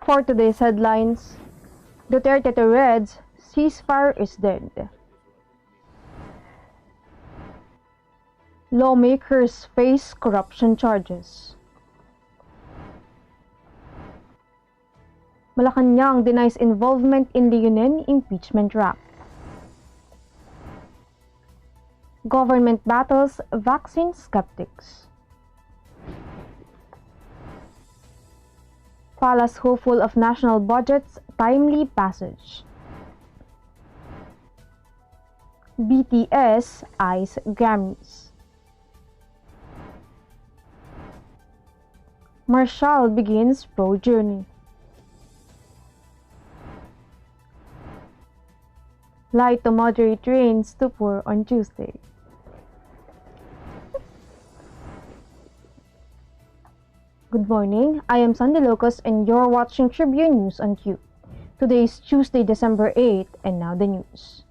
For today's headlines, Duterte to Reds, ceasefire is dead. Lawmakers face corruption charges. Malacanang denies involvement in Leonen impeachment rap. Government battles vaccine skeptics. Palace hopeful of national budget's timely passage. BTS eyes Grammys. Marcial begins pro journey. Light to moderate rains to pour on Tuesday. Good morning, I am Sandy Locos and you're watching Tribune News on Q. Today is Tuesday, December 8, and now the news.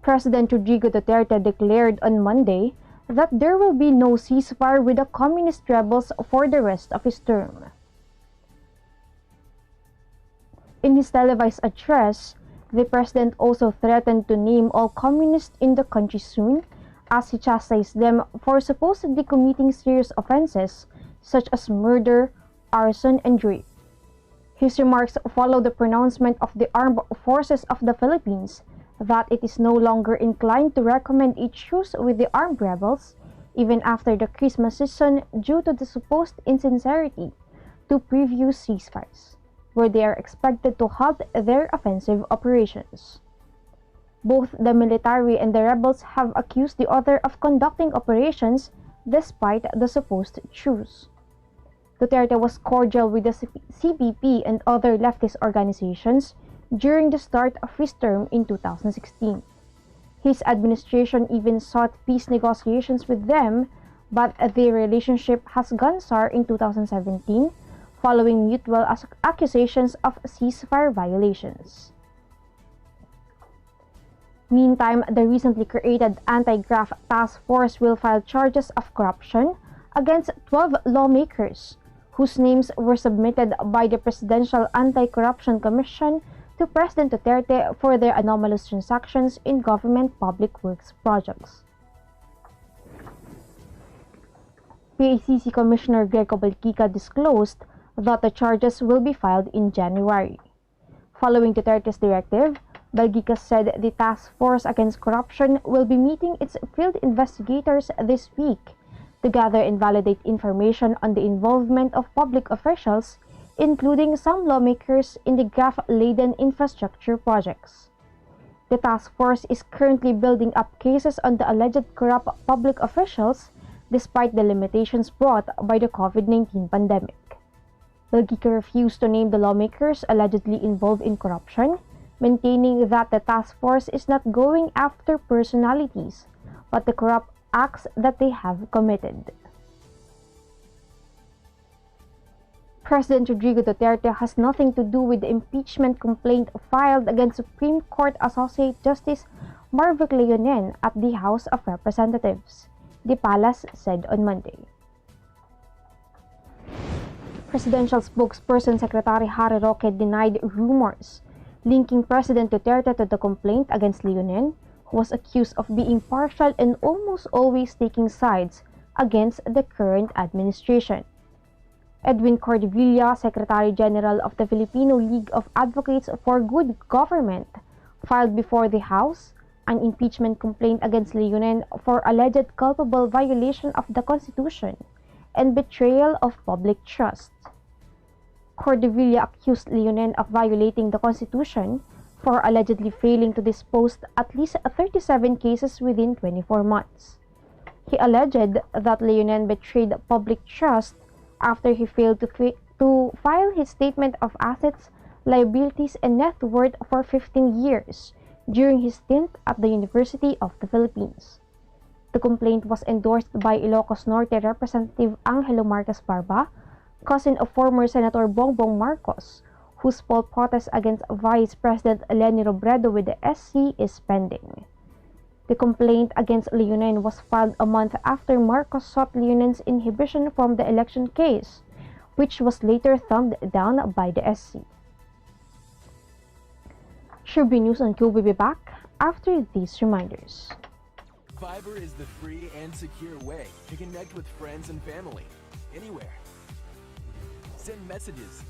President Rodrigo Duterte declared on Monday that there will be no ceasefire with the communist rebels for the rest of his term. In his televised address, the president also threatened to name all communists in the country soon, as he chastised them for supposedly committing serious offenses such as murder, arson, and rape. His remarks follow the pronouncement of the Armed Forces of the Philippines that it is no longer inclined to recommend a truce with the armed rebels, even after the Christmas season, due to the supposed insincerity to previous ceasefires, where they are expected to halt their offensive operations. Both the military and the rebels have accused the other of conducting operations despite the supposed truce. Duterte was cordial with the CPP and other leftist organizations during the start of his term in 2016. His administration even sought peace negotiations with them, but their relationship has gone sour in 2017 following mutual accusations of ceasefire violations. Meantime, the recently created anti-graft task force will file charges of corruption against 12 lawmakers whose names were submitted by the Presidential Anti-Corruption Commission to President Duterte for their anomalous transactions in government public works projects. PACC Commissioner Gov't disclosed that the charges will be filed in January. Following Duterte's directive, Balgica said the task force against corruption will be meeting its field investigators this week to gather and validate information on the involvement of public officials, including some lawmakers in the graft-laden infrastructure projects. The task force is currently building up cases on the alleged corrupt public officials despite the limitations brought by the COVID-19 pandemic. Balgica refused to name the lawmakers allegedly involved in corruption, maintaining that the task force is not going after personalities, but the corrupt acts that they have committed. President Rodrigo Duterte has nothing to do with the impeachment complaint filed against Supreme Court Associate Justice Leonen at the House of Representatives, the Palace said on Monday. Presidential spokesperson Secretary Harry Roque denied rumors linking President Duterte to the complaint against Leonen, who was accused of being partial and almost always taking sides against the current administration. Edwin Cordevilla, Secretary General of the Filipino League of Advocates for Good Government, filed before the House an impeachment complaint against Leonen for alleged culpable violation of the Constitution and betrayal of public trust. Cordevilla accused Leonen of violating the Constitution for allegedly failing to dispose at least 37 cases within 24 months. He alleged that Leonen betrayed public trust after he failed to file his statement of assets, liabilities, and net worth for 15 years during his stint at the University of the Philippines. The complaint was endorsed by Ilocos Norte Representative Angelo Marquez Barba, cousin of former Senator Bongbong Marcos, whose poll protest against Vice President Leni Robredo with the SC is pending. The complaint against Leonen was filed a month after Marcos sought Leonen's inhibition from the election case, which was later thumbed down by the SC. Showbiz News on Q will be back after these reminders. Viber is the free and secure way to connect with friends and family, anywhere. Send messages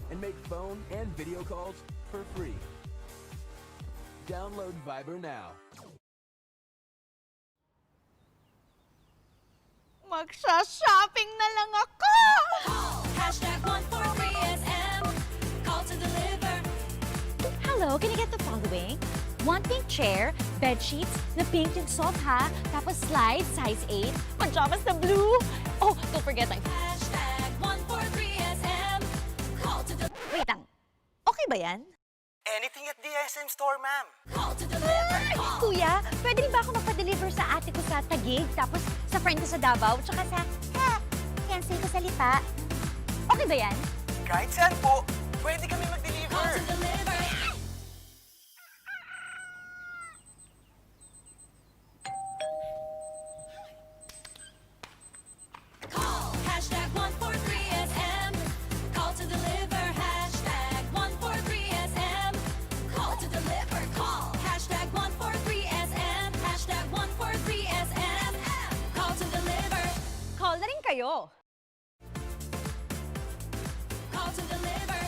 and make phone and video calls for free. Download Viber now. Magsha-shopping na lang ako! Hashtag 143SM. Call to deliver. Hello, can I get the following? One pink chair, bed sheets na pink yung sofa, tapos slides, size 8, pajamas na blue. Oh, don't forget my... Hashtag 143SM. Call to deliver. Wait lang, okay ba yan? Anything at the SM store, ma'am. Call to deliver. Call. Kuya, pwede rin ba ako magpa-deliver sa ate ko sa Taguig, tapos sa friend ko sa Davao, tsaka sa... fiancé ko sa Lipa? Okay ba yan? Kahit saan po, pwede kami Call mag-deliver. to deliver. Call. Hashtag 143SM. Call to deliver. Hashtag 143SM. Call to deliver. Call. Hashtag 143SM. Hashtag 143SM. Call to deliver. Call na rin kayo. Call to deliver.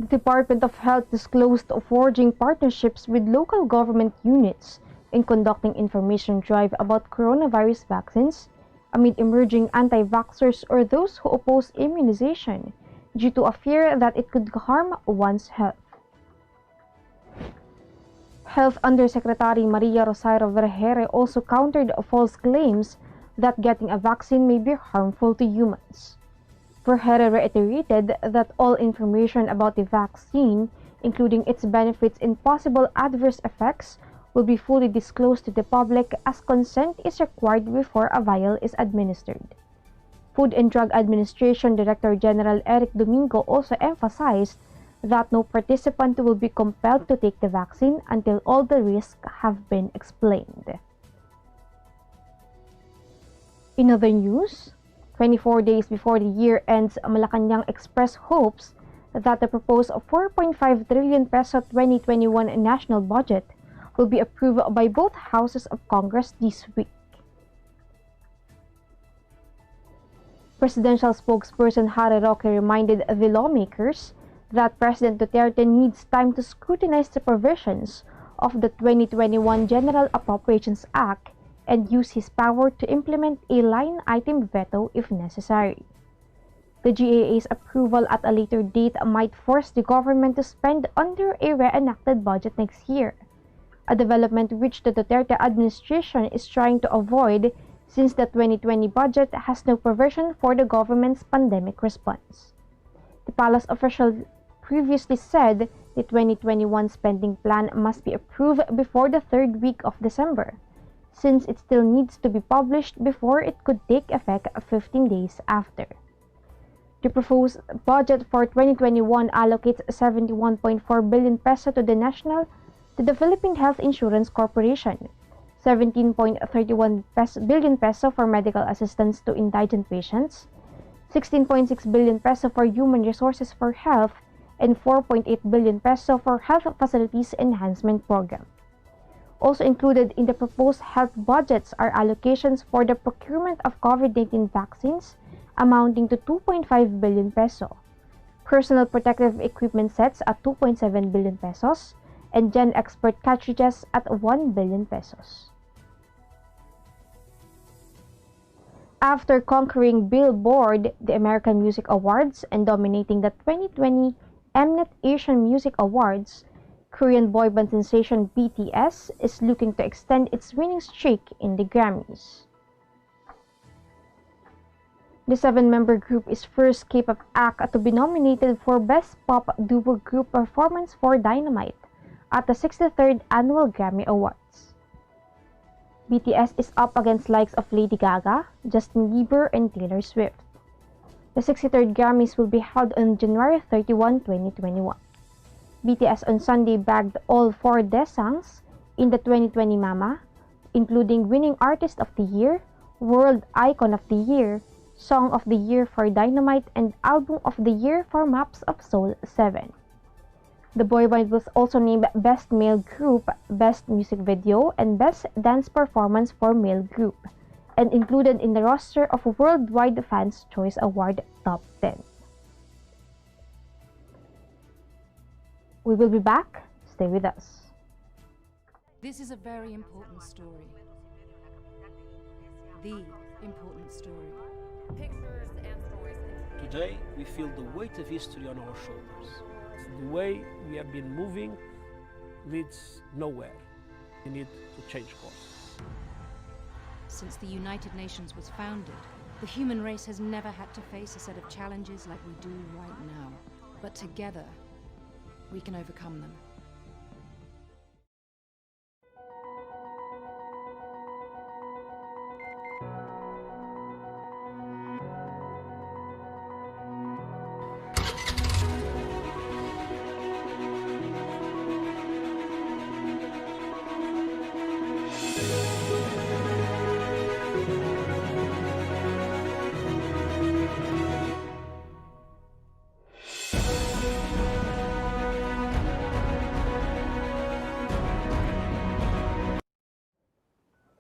The Department of Health disclosed forging partnerships with local government units in conducting information drive about coronavirus vaccines amid emerging anti-vaxxers or those who oppose immunization due to a fear that it could harm one's health. Health Undersecretary Maria Rosario Vergere also countered false claims that getting a vaccine may be harmful to humans. Vergere reiterated that all information about the vaccine, including its benefits and possible adverse effects, will be fully disclosed to the public as consent is required before a vial is administered. Food and Drug Administration Director General Eric Domingo also emphasized that no participant will be compelled to take the vaccine until all the risks have been explained. In other news, 24 days before the year ends, Malacanang expressed hopes that the proposed 4.5 trillion peso 2021 national budget will be approved by both houses of Congress this week. Presidential spokesperson Harry Roque reminded the lawmakers that President Duterte needs time to scrutinize the provisions of the 2021 General Appropriations Act and use his power to implement a line-item veto if necessary. The GAA's approval at a later date might force the government to spend under a reenacted budget next year, a development which the Duterte administration is trying to avoid since the 2020 budget has no provision for the government's pandemic response. The palace official previously said the 2021 spending plan must be approved before the third week of December, since it still needs to be published before it could take effect 15 days after. The proposed budget for 2021 allocates 71.4 billion peso to the Philippine Health Insurance Corporation, 17.31 billion peso for medical assistance to indigent patients, 16.6 billion peso for human resources for health, and 4.8 billion peso for health facilities enhancement program. Also included in the proposed health budgets are allocations for the procurement of COVID-19 vaccines amounting to 2.5 billion peso, personal protective equipment sets at 2.7 billion pesos, and Gen Expert cartridges at 1 billion pesos. After conquering Billboard, the American Music Awards, and dominating the 2020 Mnet Asian Music Awards, Korean boy band sensation BTS is looking to extend its winning streak in the Grammys. The 7-member group is first K-pop act to be nominated for Best Pop Duo Group Performance for Dynamite at the 63rd Annual Grammy Awards. BTS is up against likes of Lady Gaga, Justin Bieber, and Taylor Swift. The 63rd Grammys will be held on January 31, 2021. BTS on Sunday bagged all 4 Daesangs in the 2020 Mama, including winning Artist of the Year, World Icon of the Year, Song of the Year for Dynamite, and Album of the Year for Maps of Soul 7. The boy band was also named Best Male Group, Best Music Video, and Best Dance Performance for Male Group, and included in the roster of Worldwide Fans' Choice Award Top 10. We will be back. Stay with us. This is a very important story. The important story. Pictures and stories. Today, we feel the weight of history on our shoulders. The way we have been moving leads nowhere. We need to change course. Since the United Nations was founded, the human race has never had to face a set of challenges like we do right now. But together, we can overcome them.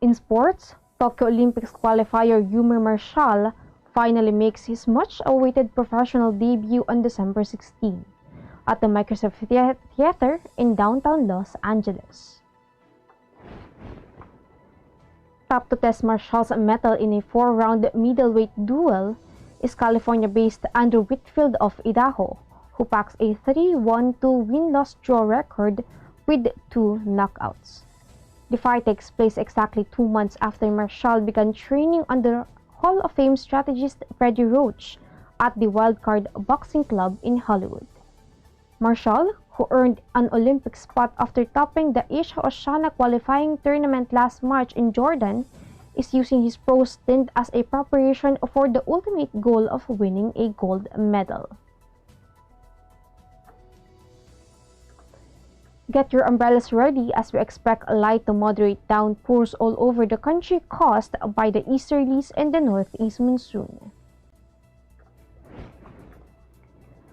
In sports, Tokyo Olympics qualifier Marcial finally makes his much-awaited professional debut on December 16 at the Microsoft Theater in downtown Los Angeles. Tapped to test Marcial's mettle in a 4-round middleweight duel is California-based Andrew Whitfield of Idaho, who packs a 3-1-2 win-loss draw record with 2 knockouts. The fight takes place exactly 2 months after Marcial began training under Hall of Fame strategist Freddie Roach at the Wildcard Boxing Club in Hollywood. Marcial, who earned an Olympic spot after topping the Asia Oceania qualifying tournament last March in Jordan, is using his pro stint as a preparation for the ultimate goal of winning a gold medal. Get your umbrellas ready as we expect light to moderate downpours all over the country caused by the easterlies and the northeast monsoon.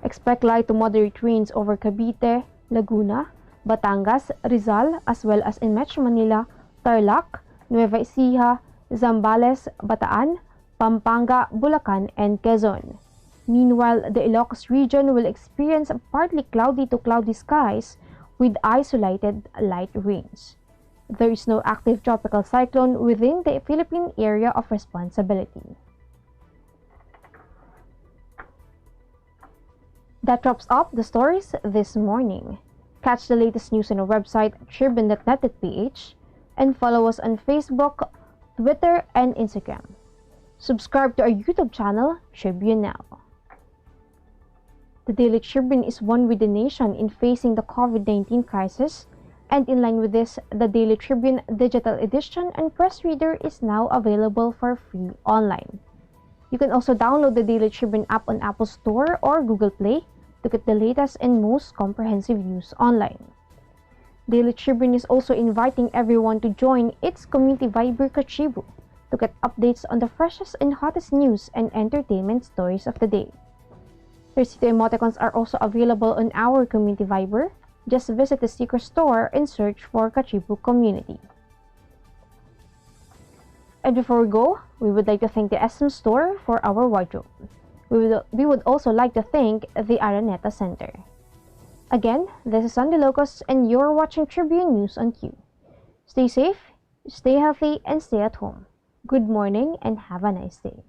Expect light to moderate rains over Cavite, Laguna, Batangas, Rizal, as well as in Metro Manila, Tarlac, Nueva Ecija, Zambales, Bataan, Pampanga, Bulacan, and Quezon. Meanwhile, the Ilocos region will experience partly cloudy to cloudy skies with isolated light rains. There is no active tropical cyclone within the Philippine area of responsibility. That wraps up the stories this morning. Catch the latest news on our website, tribune.net.ph, and follow us on Facebook, Twitter, and Instagram. Subscribe to our YouTube channel, Tribune Now. The Daily Tribune is one with the nation in facing the COVID-19 crisis, and in line with this, the Daily Tribune digital edition and press reader is now available for free online. You can also download the Daily Tribune app on Apple Store or Google Play to get the latest and most comprehensive news online. Daily Tribune is also inviting everyone to join its community Viber Kachibu to get updates on the freshest and hottest news and entertainment stories of the day. 32 emoticons are also available on our community Viber. Just visit the sticker store and search for Kachibu Community. And before we go, we would like to thank the SM Store for our wardrobe. We would also like to thank the Araneta Center. Again, this is Sandy Locos and you're watching Tribune News on Q. Stay safe, stay healthy, and stay at home. Good morning and have a nice day.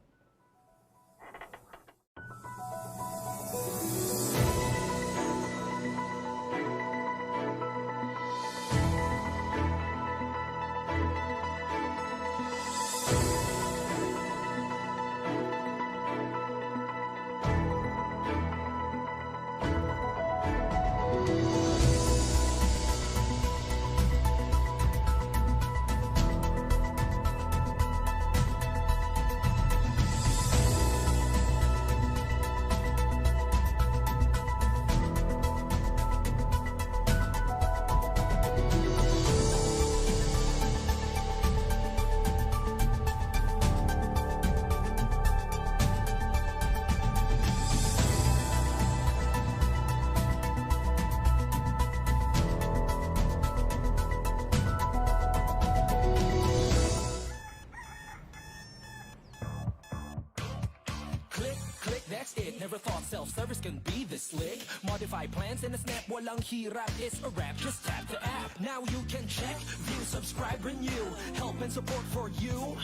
Never thought self-service can be this slick. Modify plans in a snap, walang hirap, it's a wrap. Just tap the app, now you can check, view, subscribe, renew. Help and support for you.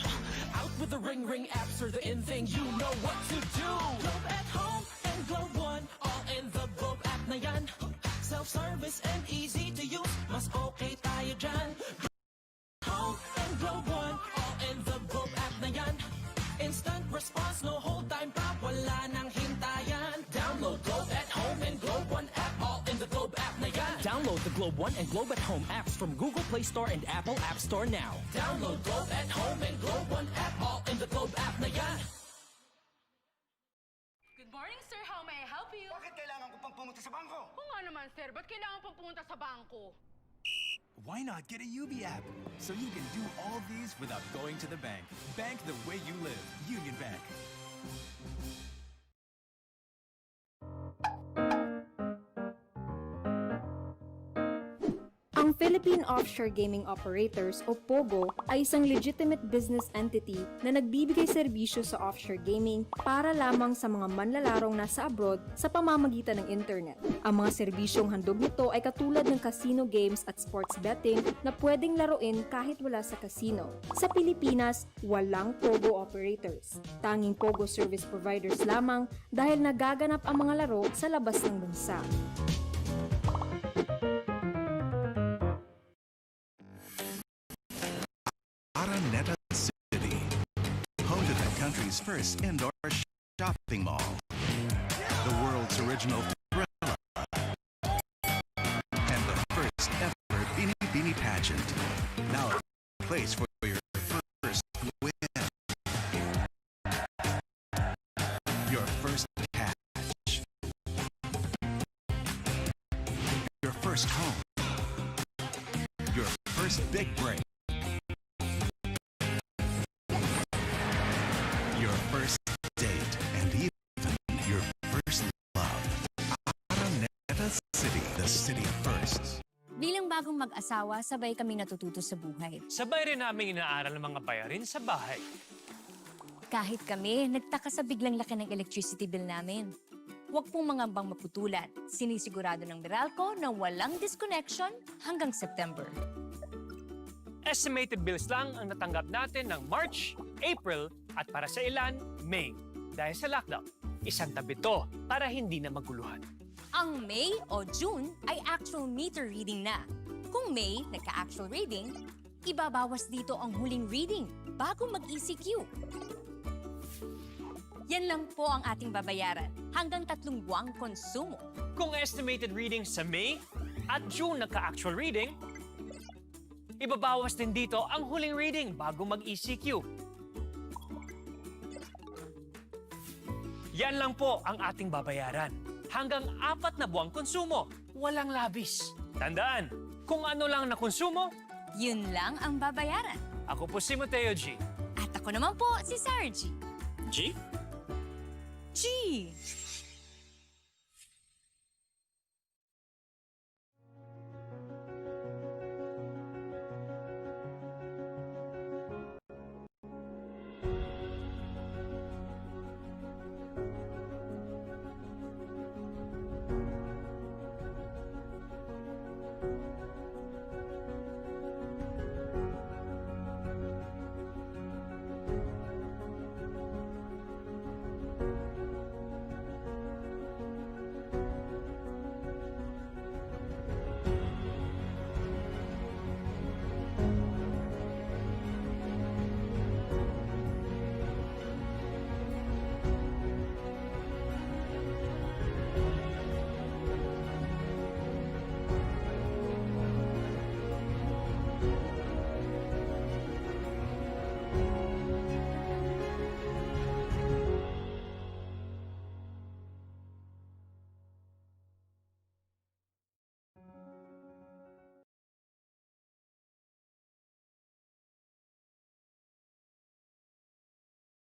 Out with the ring apps are the in thing, you know what to do. Globe at home and Globe One, all in the Globe app na yan. Self-service and easy to use, mas okay tayo dyan. Home and Globe One, all in the Globe app na yan. Instant response, no hold time pa, wala nang hintayan. Download Globe at Home and Globe One app, all in the Globe app na yan. Download the Globe One and Globe at Home apps from Google Play Store and Apple App Store now. Download Globe at Home and Globe One app, all in the Globe app na yan. Good morning, sir. How may I help you? Bakit kailangan ko pang pumunta sa bangko? Kung nga naman, sir, ba't kailangan pang pumunta sa bangko? Why not get a UB app so you can do all these without going to the bank? Bank the way you live. Union Bank. Ang Philippine Offshore Gaming Operators o POGO ay isang legitimate business entity na nagbibigay serbisyo sa offshore gaming para lamang sa mga manlalarong nasa abroad sa pamamagitan ng internet. Ang mga serbisyong handog nito ay katulad ng casino games at sports betting na pwedeng laruin kahit wala sa casino. Sa Pilipinas, walang POGO operators. Tanging POGO service providers lamang dahil nagaganap ang mga laro sa labas ng bansa. Nat'l City, home to the country's first indoor shopping mall, the world's original thriller, and the first ever Bini Bini pageant. Now a place for your first win, your first catch, your first home, your first big break. Your first date, and even your first love. Nat'l City, the city of firsts. Bilang bagong mag-asawa, sabay kami natututo sa buhay. Sabay rin namin inaaral ng mga bayarin sa bahay. Kahit kami, nagtaka sa biglang laki ng electricity bill namin. Huwag pong mangambang maputulan. Sinisigurado ng Meralco na walang disconnection hanggang September. Estimated bills lang ang natanggap natin ng March, April, at para sa ilan, May. Dahil sa lockdown, isang tabi to para hindi na maguluhan. Ang May o June ay actual meter reading na. Kung May nagka-actual reading, ibabawas dito ang huling reading bago mag-ECQ. Yan lang po ang ating babayaran hanggang 3 buwang konsumo. Kung estimated reading sa May at June nagka-actual reading, ibabawas din dito ang huling reading bago mag-ECQ. Yan lang po ang ating babayaran. Hanggang 4 na buwang konsumo, walang labis. Tandaan, kung ano lang na konsumo, yun lang ang babayaran. ako po si Mateo G. At ako naman po si Sarah G. G? G!